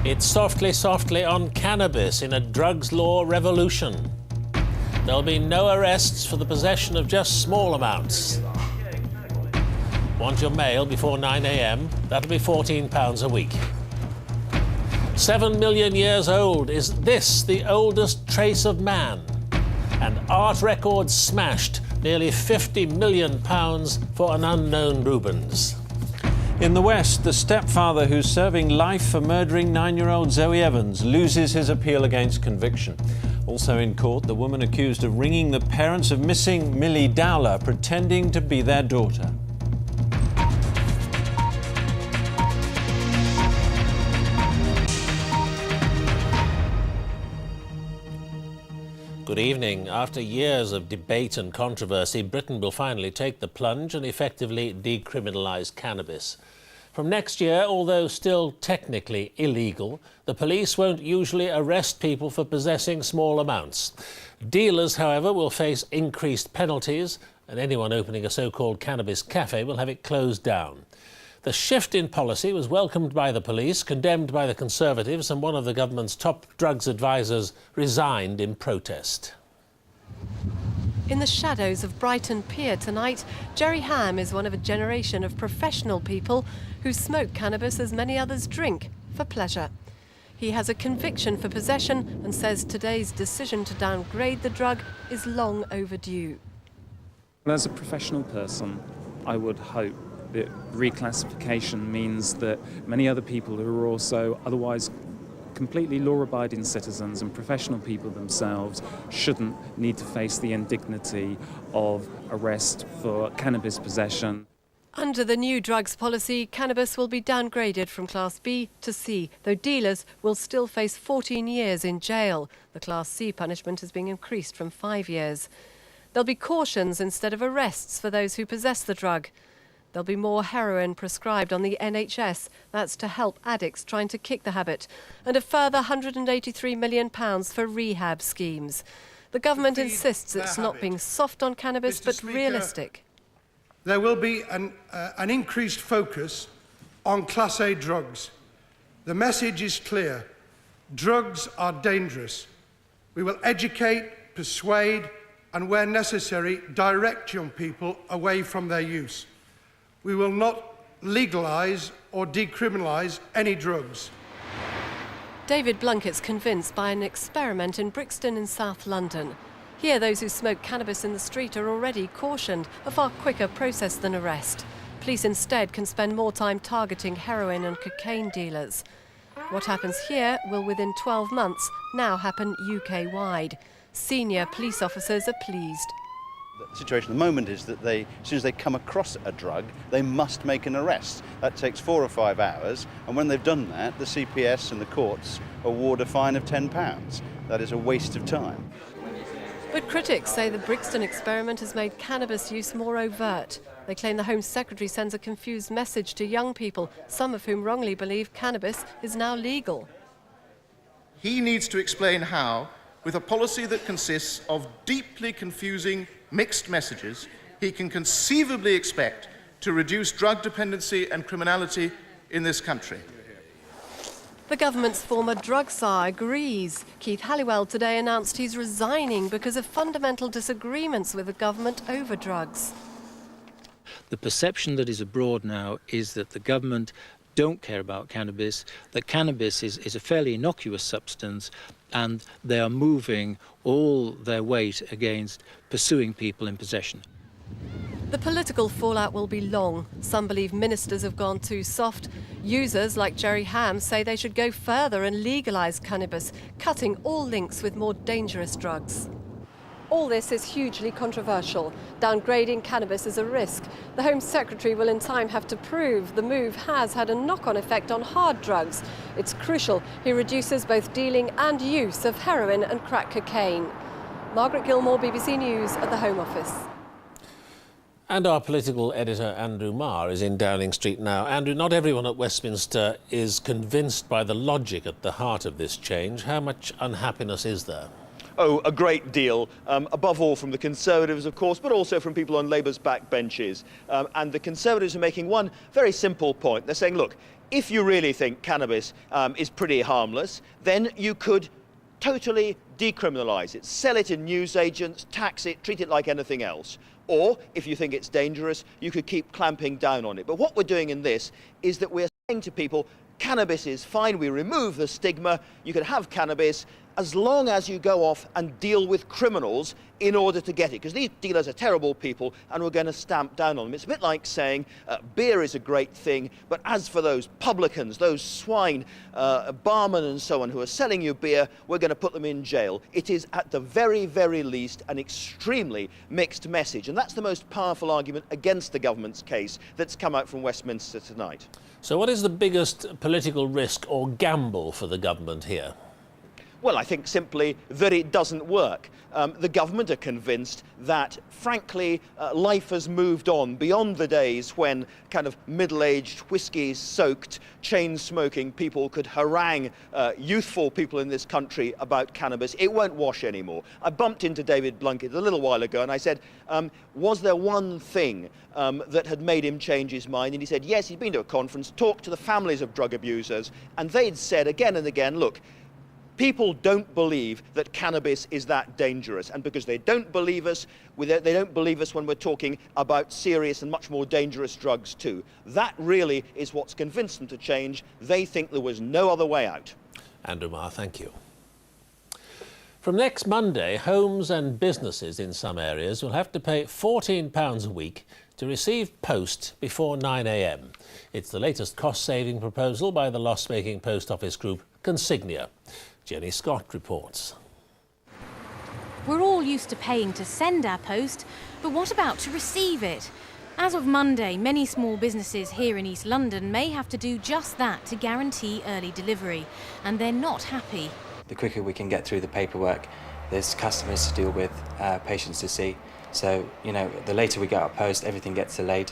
It's softly, softly on cannabis in a drugs law revolution. There'll be no arrests for the possession of just small amounts. Want your mail before 9 a.m? That'll be £14 a week. 7 million years old. Is this the oldest trace of man? And art records smashed. Nearly £50 million for an unknown Rubens. In the West, the stepfather who's serving life for murdering 9-year-old Zoe Evans loses his appeal against conviction. Also in court, the woman accused of ringing the parents of missing Millie Dowler, pretending to be their daughter. Good evening. After years of debate and controversy, Britain will finally take the plunge and effectively decriminalise cannabis. From next year, although still technically illegal, the police won't usually arrest people for possessing small amounts. Dealers, however, will face increased penalties, and anyone opening a so-called cannabis cafe will have it closed down. The shift in policy was welcomed by the police, condemned by the Conservatives, and one of the government's top drugs advisors resigned in protest. In the shadows of Brighton Pier tonight, Jerry Ham is one of a generation of professional people who smoke cannabis as many others drink, for pleasure. He has a conviction for possession and says today's decision to downgrade the drug is long overdue. As a professional person, I would hope that reclassification means that many other people who are also otherwise completely law-abiding citizens and professional people themselves shouldn't need to face the indignity of arrest for cannabis possession. Under the new drugs policy, cannabis will be downgraded from Class B to C, though dealers will still face 14 years in jail. The Class C punishment is being increased from 5 years. There'll be cautions instead of arrests for those who possess the drug. There'll be more heroin prescribed on the NHS. That's to help addicts trying to kick the habit. And a further £183 million for rehab schemes. The government insists it's not being soft on cannabis, but realistic. There will be an increased focus on Class A drugs. The message is clear. Drugs are dangerous. We will educate, persuade, and where necessary, direct young people away from their use. We will not legalise or decriminalise any drugs. David Blunkett's convinced by an experiment in Brixton in South London. Here, those who smoke cannabis in the street are already cautioned, a far quicker process than arrest. Police instead can spend more time targeting heroin and cocaine dealers. What happens here will, within 12 months, now happen UK-wide. Senior police officers are pleased. The situation at the moment is that as soon as they come across a drug, they must make an arrest. That takes 4 or 5 hours, and when they've done that, the CPS and the courts award a fine of £10. That is a waste of time. But critics say the Brixton experiment has made cannabis use more overt. They claim the Home Secretary sends a confused message to young people, some of whom wrongly believe cannabis is now legal. He needs to explain how, with a policy that consists of deeply confusing mixed messages, he can conceivably expect to reduce drug dependency and criminality in this country. The government's former drug czar agrees. Keith Halliwell today announced he's resigning because of fundamental disagreements with the government over drugs. The perception that is abroad now is that the government don't care about cannabis, that cannabis is a fairly innocuous substance, and they are moving all their weight against pursuing people in possession. The political fallout will be long. Some believe ministers have gone too soft. Users like Jerry Ham say they should go further and legalise cannabis, cutting all links with more dangerous drugs. All this is hugely controversial. Downgrading cannabis is a risk. The Home Secretary will in time have to prove the move has had a knock-on effect on hard drugs. It's crucial he reduces both dealing and use of heroin and crack cocaine. Margaret Gilmore, BBC News at the Home Office. And our political editor, Andrew Marr, is in Downing Street now. Andrew, not everyone at Westminster is convinced by the logic at the heart of this change. How much unhappiness is there? Oh, a great deal, above all from the Conservatives, of course, but also from people on Labour's backbenches. And the Conservatives are making one very simple point. They're saying, look, if you really think cannabis is pretty harmless, then you could totally decriminalise it, sell it in newsagents, tax it, treat it like anything else. Or, if you think it's dangerous, you could keep clamping down on it. But what we're doing in this is that we're saying to people, cannabis is fine, we remove the stigma, you can have cannabis as long as you go off and deal with criminals in order to get it. Because these dealers are terrible people and we're going to stamp down on them. It's a bit like saying beer is a great thing, but as for those publicans, those swine, barmen and so on who are selling you beer, we're going to put them in jail. It is at the very, very least an extremely mixed message. And that's the most powerful argument against the government's case that's come out from Westminster tonight. So what is the biggest political risk or gamble for the government here? Well, I think simply that it doesn't work. The government are convinced that, frankly, life has moved on beyond the days when kind of middle-aged, whiskey-soaked, chain-smoking people could harangue youthful people in this country about cannabis. It won't wash anymore. I bumped into David Blunkett a little while ago and I said, was there one thing that had made him change his mind? And he said, yes, he'd been to a conference, talked to the families of drug abusers, and they'd said again and again, look, people don't believe that cannabis is that dangerous, and because they don't believe us, they don't believe us when we're talking about serious and much more dangerous drugs too. That really is what's convinced them to change. They think there was no other way out. Andrew Marr, thank you. From next Monday, homes and businesses in some areas will have to pay £14 a week to receive post before 9 a.m. It's the latest cost-saving proposal by the loss-making post office group Consignia. Jenny Scott reports. We're all used to paying to send our post, but what about to receive it? As of Monday, many small businesses here in East London may have to do just that to guarantee early delivery, and they're not happy. The quicker we can get through the paperwork, there's customers to deal with, patients to see. So, you know, the later we get our post, everything gets delayed.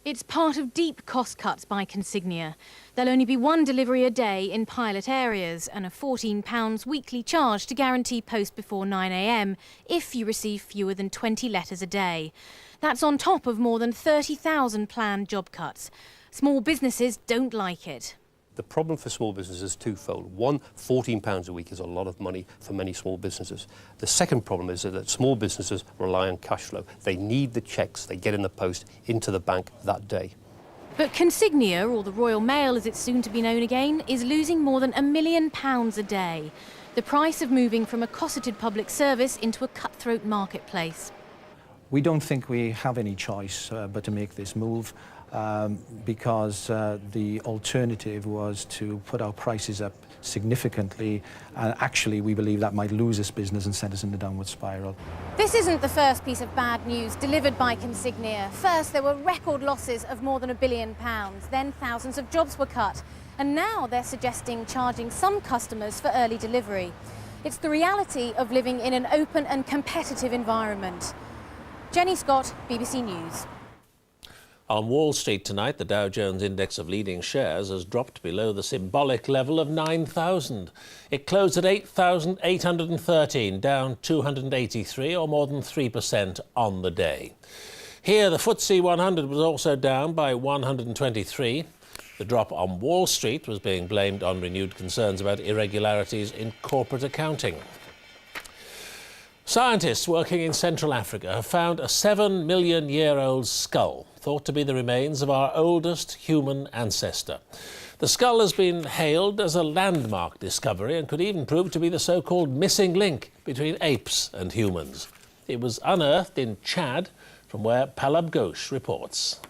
It's part of deep cost cuts by Consignia. There'll only be one delivery a day in pilot areas and a £14 weekly charge to guarantee post before 9 a.m. if you receive fewer than 20 letters a day. That's on top of more than 30,000 planned job cuts. Small businesses don't like it. The problem for small businesses is twofold. One, £14 a week is a lot of money for many small businesses. The second problem is that small businesses rely on cash flow. They need the cheques they get in the post into the bank that day. But Consignia, or the Royal Mail as it's soon to be known again, is losing more than £1 million a day. The price of moving from a cosseted public service into a cutthroat marketplace. We don't think we have any choice but to make this move. Because the alternative was to put our prices up significantly, and actually we believe that might lose us business and send us in a downward spiral. This isn't the first piece of bad news delivered by Consignia. First there were record losses of more than £1 billion, then thousands of jobs were cut, and now they're suggesting charging some customers for early delivery. It's the reality of living in an open and competitive environment. Jenny Scott, BBC News. On Wall Street tonight, the Dow Jones index of leading shares has dropped below the symbolic level of 9,000. It closed at 8,813, down 283, or more than 3% on the day. Here, the FTSE 100 was also down by 123. The drop on Wall Street was being blamed on renewed concerns about irregularities in corporate accounting. Scientists working in Central Africa have found a 7-million-year-old skull, thought to be the remains of our oldest human ancestor. The skull has been hailed as a landmark discovery and could even prove to be the so-called missing link between apes and humans. It was unearthed in Chad, from where Palab Ghosh reports.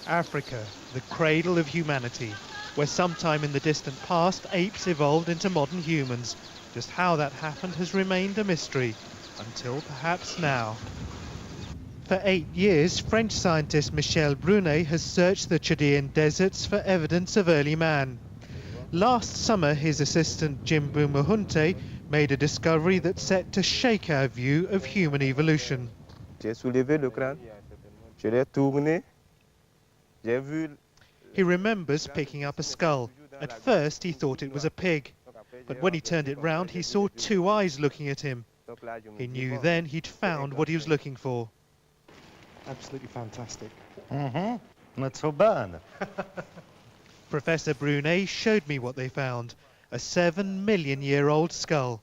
Africa, the cradle of humanity, where sometime in the distant past apes evolved into modern humans. Just how that happened has remained a mystery, until perhaps now. For 8 years, French scientist Michel Brunet has searched the Chaldean deserts for evidence of early man. Last summer, his assistant Jimbu Mahunte made a discovery that's set to shake our view of human evolution. He remembers picking up a skull. At first he thought it was a pig, but when he turned it round he saw 2 eyes looking at him. He knew then he'd found what he was looking for. Absolutely fantastic. Not so bad. Professor Brunet showed me what they found, a 7-million-year-old skull.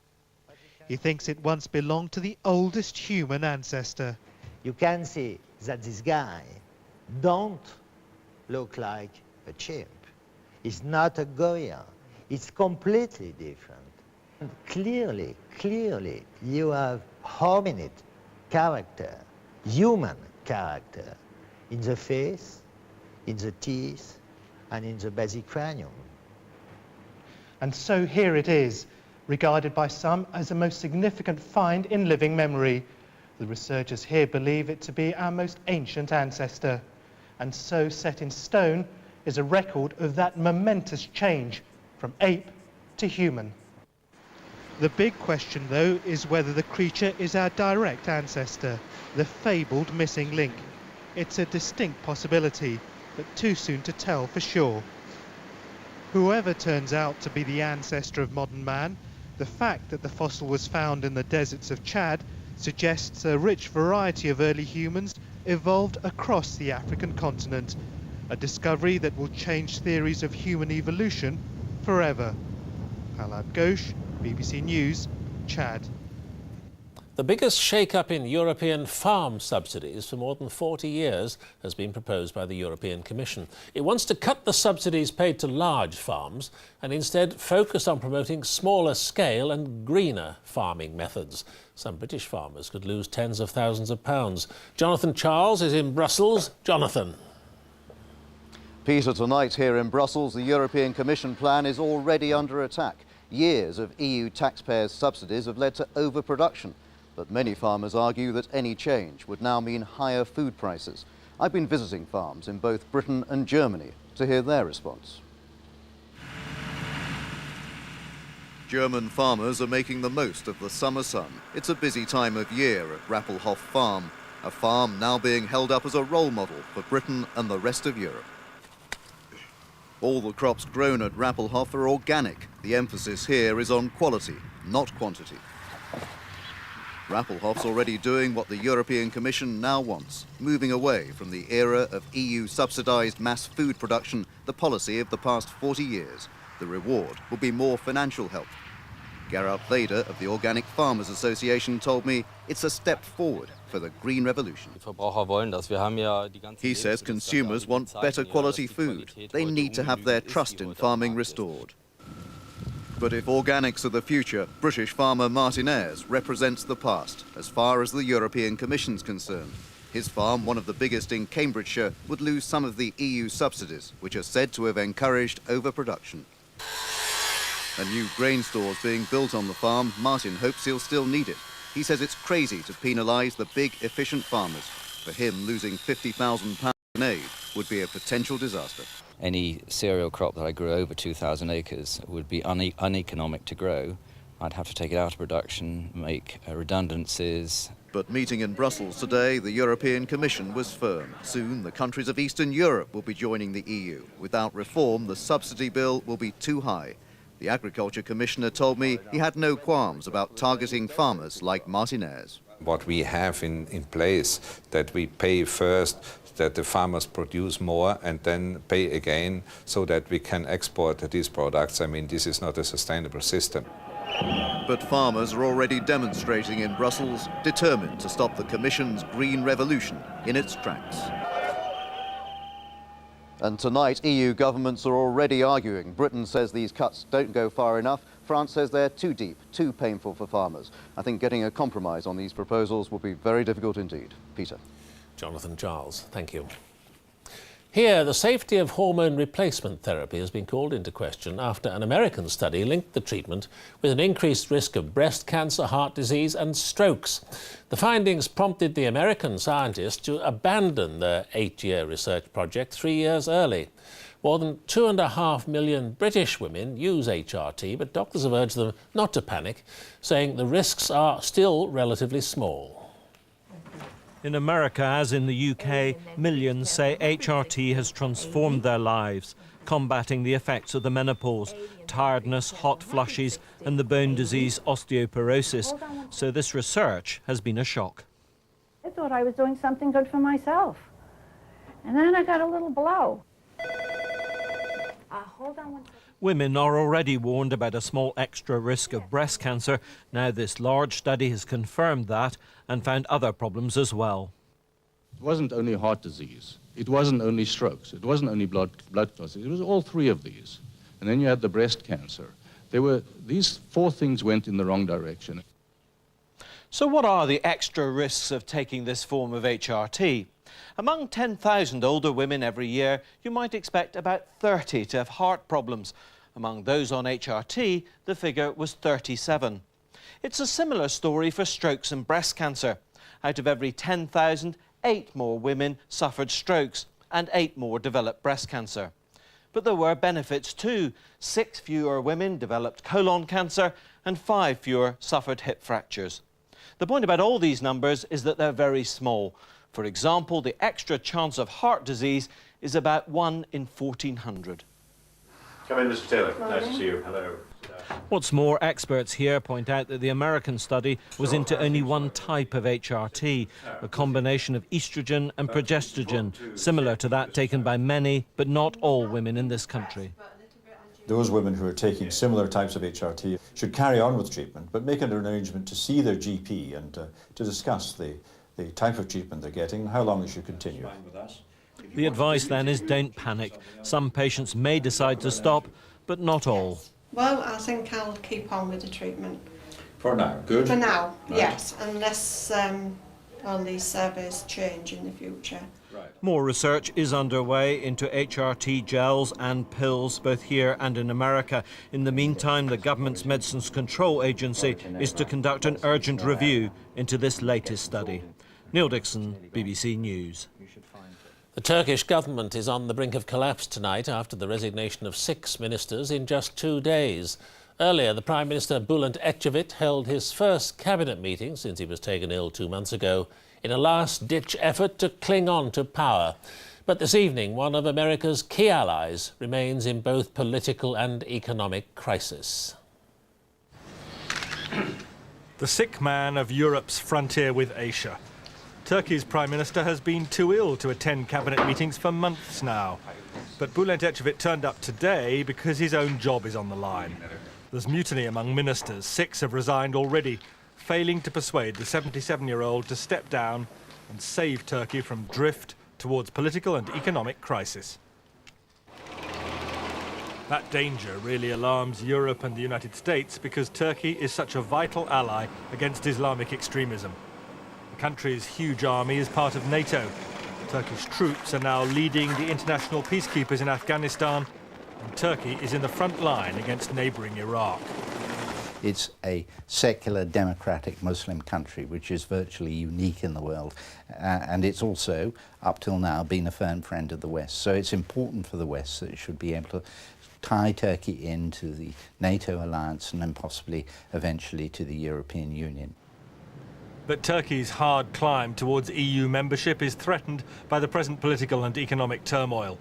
He thinks it once belonged to the oldest human ancestor. You can see that this guy don't look like a chimp. He's not a gorilla. It's completely different. And clearly, you have hominid character, human character, in the face, in the teeth, and in the basic cranium. And so here it is, regarded by some as the most significant find in living memory. The researchers here believe it to be our most ancient ancestor. And so set in stone is a record of that momentous change from ape to human. The big question, though, is whether the creature is our direct ancestor, the fabled missing link. It's a distinct possibility, but too soon to tell for sure. Whoever turns out to be the ancestor of modern man, the fact that the fossil was found in the deserts of Chad suggests a rich variety of early humans evolved across the African continent, a discovery that will change theories of human evolution forever. Halab Ghosh, BBC News, Chad. The biggest shake-up in European farm subsidies for more than 40 years has been proposed by the European Commission. It wants to cut the subsidies paid to large farms and instead focus on promoting smaller scale and greener farming methods. Some British farmers could lose tens of thousands of pounds. Jonathan Charles is in Brussels. Jonathan. Peter, tonight here in Brussels, the European Commission plan is already under attack. Years of EU taxpayers' subsidies have led to overproduction. But many farmers argue that any change would now mean higher food prices. I've been visiting farms in both Britain and Germany to hear their response. German farmers are making the most of the summer sun. It's a busy time of year at Rappelhof Farm, a farm now being held up as a role model for Britain and the rest of Europe. All the crops grown at Rappelhof are organic. The emphasis here is on quality, not quantity. Rappelhof's already doing what the European Commission now wants, moving away from the era of EU-subsidised mass food production, the policy of the past 40 years. The reward will be more financial help. Gerhard Vader of the Organic Farmers Association told me it's a step forward for the green revolution. He says consumers want better quality food. They need to have their trust in farming restored. But if organics are the future, British farmer Martin Ayres represents the past, as far as the European Commission's concerned. His farm, one of the biggest in Cambridgeshire, would lose some of the EU subsidies, which are said to have encouraged overproduction. A new grain store's being built on the farm. Martin hopes he'll still need it. He says it's crazy to penalise the big, efficient farmers. For him, losing £50,000 in aid would be a potential disaster. Any cereal crop that I grew over 2,000 acres would be uneconomic to grow. I'd have to take it out of production, make redundancies. But meeting in Brussels today, the European Commission was firm. Soon, the countries of Eastern Europe will be joining the EU. Without reform, the subsidy bill will be too high. The Agriculture Commissioner told me he had no qualms about targeting farmers like Martin Ayres. What we have in place, that we pay first, that the farmers produce more and then pay again so that we can export these products. I mean, this is not a sustainable system. But farmers are already demonstrating in Brussels, determined to stop the Commission's green revolution in its tracks. And tonight, EU governments are already arguing. Britain says these cuts don't go far enough. France says they're too deep, too painful for farmers. I think getting a compromise on these proposals will be very difficult indeed. Peter. Jonathan Charles, thank you. Here, the safety of hormone replacement therapy has been called into question after an American study linked the treatment with an increased risk of breast cancer, heart disease and strokes. The findings prompted the American scientists to abandon their 8-year research project 3 years early. More than 2.5 million British women use HRT, but doctors have urged them not to panic, saying the risks are still relatively small. In America, as in the UK, millions say HRT has transformed their lives, combating the effects of the menopause, tiredness, hot flushes and the bone disease osteoporosis. So this research has been a shock. I thought I was doing something good for myself. And then I got a little blow. Hold on 1 second. Women are already warned about a small extra risk of breast cancer. Now this large study has confirmed that and found other problems as well. It wasn't only heart disease. It wasn't only strokes. It wasn't only blood clots. It was all three of these. And then you had the breast cancer. These four things went in the wrong direction. So what are the extra risks of taking this form of HRT? Among 10,000 older women every year, you might expect about 30 to have heart problems. Among those on HRT, the figure was 37. It's a similar story for strokes and breast cancer. Out of every 10,000, 8 more women suffered strokes and 8 more developed breast cancer. But there were benefits too. 6 fewer women developed colon cancer and 5 fewer suffered hip fractures. The point about all these numbers is that they're very small. For example, the extra chance of heart disease is about 1 in 1,400. Come in, Mr. Taylor. Nice to see you. Hello. What's more, experts here point out that the American study was into only one type of HRT, a combination of estrogen and progestogen, similar to that taken by many, but not all women in this country. Those women who are taking similar types of HRT should carry on with treatment, but make an arrangement to see their GP and to discuss the type of treatment they're getting and how long they should continue. The advice then is don't panic. Some patients may decide to stop, but not all. Well, I think I'll keep on with the treatment. For now, good? For now, Right. yes, unless all these surveys change in the future. More research is underway into HRT gels and pills, both here and in America. In the meantime, the government's Medicines Control Agency is to conduct an urgent review into this latest study. Neil Dixon, BBC News. The Turkish government is on the brink of collapse tonight after the resignation of 6 ministers in just 2 days. Earlier, the Prime Minister Bülent Ecevit held his first cabinet meeting since he was taken ill 2 months ago in a last-ditch effort to cling on to power. But this evening, one of America's key allies remains in both political and economic crisis. The sick man of Europe's frontier with Asia. Turkey's Prime Minister has been too ill to attend cabinet meetings for months now. But Bülent Ecevit turned up today because his own job is on the line. There's mutiny among ministers. 6 have resigned already, failing to persuade the 77-year-old to step down and save Turkey from drift towards political and economic crisis. That danger really alarms Europe and the United States because Turkey is such a vital ally against Islamic extremism. The country's huge army is part of NATO. Turkish troops are now leading the international peacekeepers in Afghanistan, and Turkey is in the front line against neighbouring Iraq. It's a secular, democratic Muslim country, which is virtually unique in the world. And it's also, up till now, been a firm friend of the West. So it's important for the West that it should be able to tie Turkey into the NATO alliance and then possibly, eventually, to the European Union. But Turkey's hard climb towards EU membership is threatened by the present political and economic turmoil.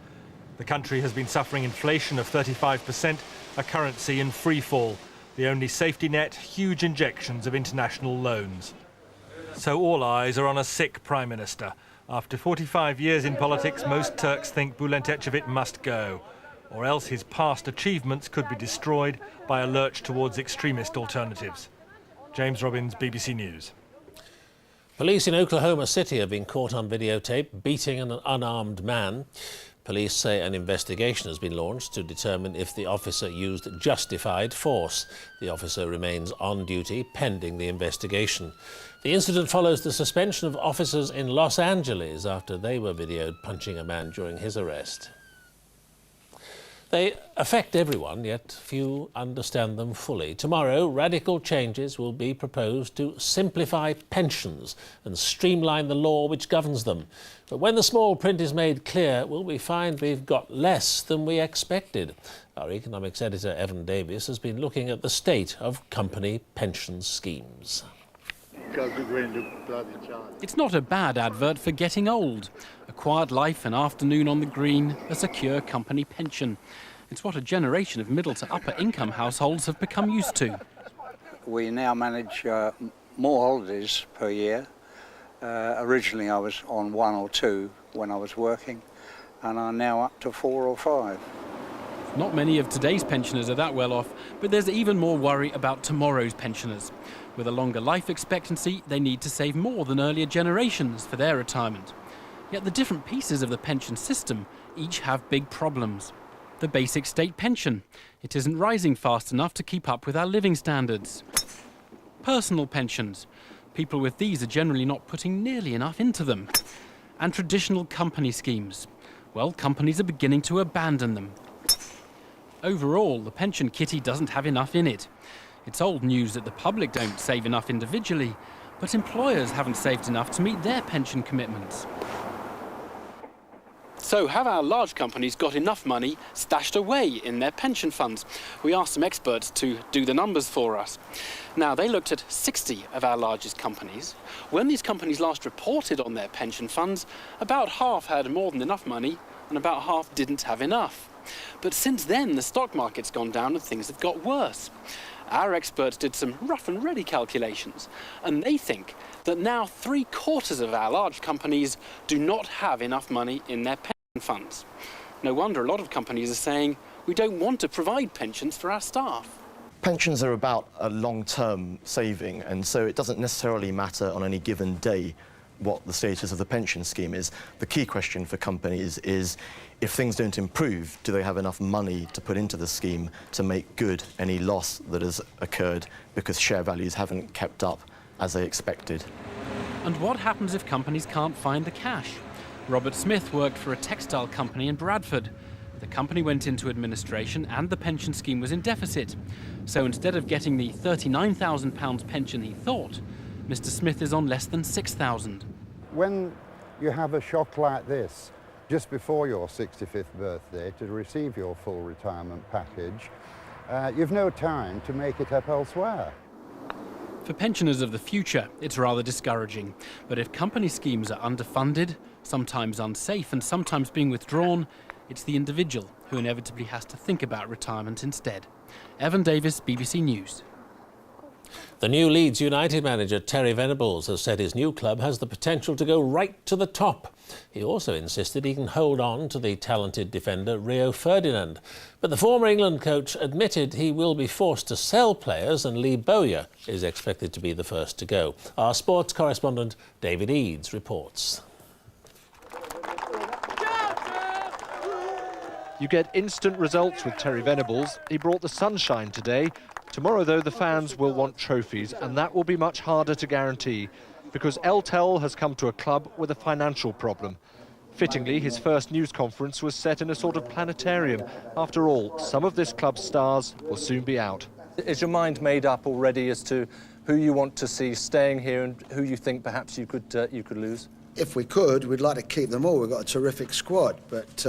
The country has been suffering inflation of 35%, a currency in free fall. The only safety net, huge injections of international loans. So all eyes are on a sick Prime Minister. After 45 years in politics, most Turks think Bülent Ecevit must go, or else his past achievements could be destroyed by a lurch towards extremist alternatives. James Robbins, BBC News. Police in Oklahoma City have been caught on videotape beating an unarmed man. Police say an investigation has been launched to determine if the officer used justified force. The officer remains on duty pending the investigation. The incident follows the suspension of officers in Los Angeles after they were videoed punching a man during his arrest. They affect everyone, yet few understand them fully. Tomorrow, radical changes will be proposed to simplify pensions and streamline the law which governs them. But when the small print is made clear, will we find we've got less than we expected? Our economics editor, Evan Davis, has been looking at the state of company pension schemes. It's not a bad advert for getting old. A quiet life, an afternoon on the green, a secure company pension. It's what a generation of middle to upper income households have become used to. We now manage more holidays per year. Originally I was on 1 or 2 when I was working. and are now up to 4 or 5. Not many of today's pensioners are that well off, but there's even more worry about tomorrow's pensioners. With a longer life expectancy, they need to save more than earlier generations for their retirement. Yet the different pieces of the pension system each have big problems. The basic state pension. It isn't rising fast enough to keep up with our living standards. Personal pensions. People with these are generally not putting nearly enough into them. And traditional company schemes. Well, companies are beginning to abandon them. Overall, the pension kitty doesn't have enough in it. It's old news that the public don't save enough individually, but employers haven't saved enough to meet their pension commitments. So have our large companies got enough money stashed away in their pension funds? We asked some experts to do the numbers for us. Now, they looked at 60 of our largest companies. When these companies last reported on their pension funds, about half had more than enough money and about half didn't have enough. But since then, the stock market's gone down and things have got worse. Our experts did some rough and ready calculations, and they think that now 3/4 of our large companies do not have enough money in their pension funds. No wonder a lot of companies are saying, we don't want to provide pensions for our staff. Pensions are about a long-term saving, and so it doesn't necessarily matter on any given day what the status of the pension scheme is. The key question for companies is, if things don't improve, do they have enough money to put into the scheme to make good any loss that has occurred because share values haven't kept up as they expected? And what happens if companies can't find the cash? Robert Smith worked for a textile company in Bradford. The company went into administration and the pension scheme was in deficit. So instead of getting the £39,000 pension he thought, Mr. Smith is on less than £6,000. When you have a shock like this, just before your 65th birthday, to receive your full retirement package, you've no time to make it up elsewhere. For pensioners of the future, it's rather discouraging. But if company schemes are underfunded, sometimes unsafe and sometimes being withdrawn, it's the individual who inevitably has to think about retirement instead. Evan Davis, BBC News. The new Leeds United manager Terry Venables has said his new club has the potential to go right to the top. He also insisted he can hold on to the talented defender Rio Ferdinand. But the former England coach admitted he will be forced to sell players, and Lee Bowyer is expected to be the first to go. Our sports correspondent David Eads reports. You get instant results with Terry Venables. He brought the sunshine today. Tomorrow, though, the fans will want trophies, and that will be much harder to guarantee, because El Tel has come to a club with a financial problem. Fittingly, his first news conference was set in a sort of planetarium. After all, some of this club's stars will soon be out. Is your mind made up already as to who you want to see staying here and who you think perhaps you could lose? If we could, we'd like to keep them all. We've got a terrific squad, but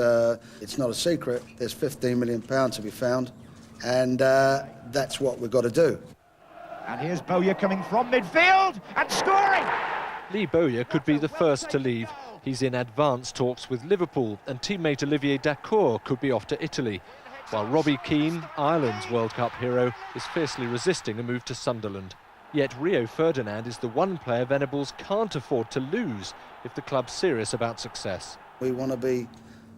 it's not a secret. There's £15 million to be found, and that's what we've got to do. And here's Bowyer coming from midfield and scoring! Lee Bowyer could be the first to leave. He's in advanced talks with Liverpool, and teammate Olivier Dacour could be off to Italy, while Robbie Keane, Ireland's World Cup hero, is fiercely resisting a move to Sunderland. Yet Rio Ferdinand is the one player Venables can't afford to lose if the club's serious about success. We want to be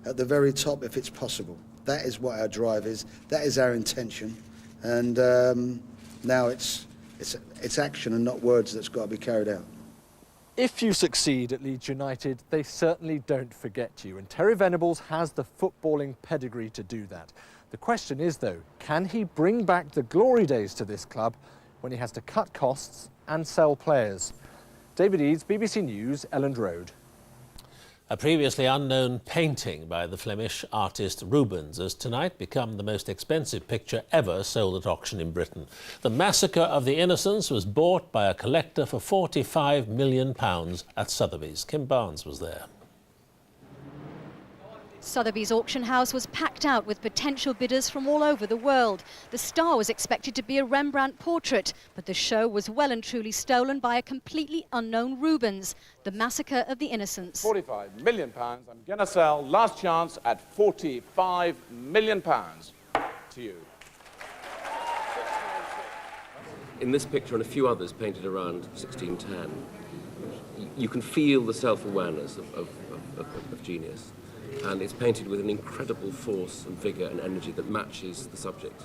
at the very top if it's possible. That is what our drive is. That is our intention. And now it's action and not words that's got to be carried out. If you succeed at Leeds United, they certainly don't forget you. And Terry Venables has the footballing pedigree to do that. The question is, though, can he bring back the glory days to this club when he has to cut costs and sell players? David Eads, BBC News, Elland Road. A previously unknown painting by the Flemish artist Rubens has tonight become the most expensive picture ever sold at auction in Britain. The Massacre of the Innocents was bought by a collector for £45 million at Sotheby's. Kim Barnes was there. Sotheby's auction house was packed out with potential bidders from all over the world. The star was expected to be a Rembrandt portrait, but the show was well and truly stolen by a completely unknown Rubens, The Massacre of the Innocents. £45 million. I'm going to sell last chance at £45 million to you. In this picture and a few others painted around 1610, you can feel the self-awareness of genius. and it's painted with an incredible force and vigour and energy that matches the subject.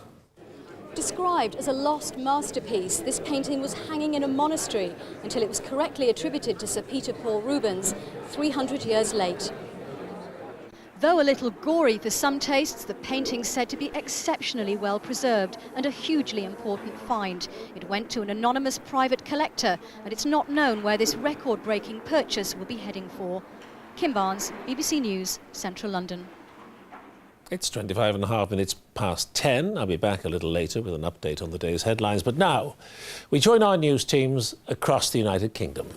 Described as a lost masterpiece, this painting was hanging in a monastery until it was correctly attributed to Sir Peter Paul Rubens 300 years late. Though a little gory for some tastes, the painting's said to be exceptionally well preserved and a hugely important find. It went to an anonymous private collector, and it's not known where this record-breaking purchase will be heading for. Kim Barnes, BBC News, Central London. It's 25.5 minutes past 10. I'll be back a little later with an update on the day's headlines. But now, we join our news teams across the United Kingdom.